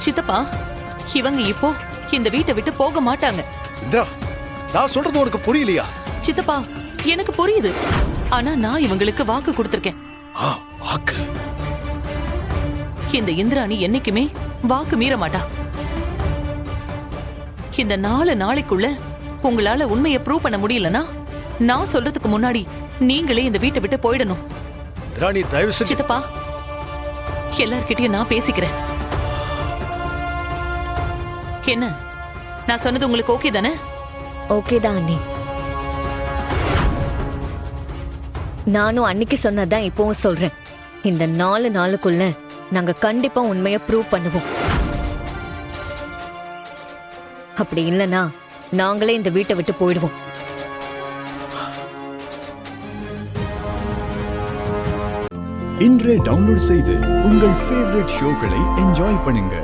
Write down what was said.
சித்தப்பா, இவங்க இப்போ இந்த வீட்டை விட்டு போக மாட்டாங்க. இந்திரா, நான் சொல்றது உனக்கு புரியலையா? சித்தப்பா, எனக்கு புரியுது. ஆனா நான் இவங்களுக்கு வாக்கு கொடுத்திருக்கேன். வாக்கு? இந்த இந்திராணி என்னைக்குமே வாக்கு மீற மாட்டா. இந்த 4 நாளைக்குள்ள உங்களால உண்மையை ப்ரூவ் பண்ண முடியலனா நான் சொல்றதுக்கு முன்னாடி நீங்களே இந்த வீட்டை விட்டு போயிடணும். இந்திரா, நீ தயவு செஞ்சு. சித்தப்பா, எல்லார்கிட்டயும் நான் பேசிக்கிறேன். என்ன, நான் சொன்னது உங்களுக்கு ஓகே தானே? ஓகே தான் அண்ணி. நானும் அன்னைக்கு சொன்னதான் இப்பவும் சொல்றேன். இந்த 4 நாளுக்குள்ள நாங்க கண்டிப்பா உண்மையை ப்ரூவ் பண்ணுவோம். அப்படி இல்லனா நாங்களே இந்த வீட்டை விட்டு போயிடுவோம். இன்றே டவுன்லோட் செய்து உங்கள் ஃபேவரட் ஷோக்களை என்ஜாய் பண்ணுங்க.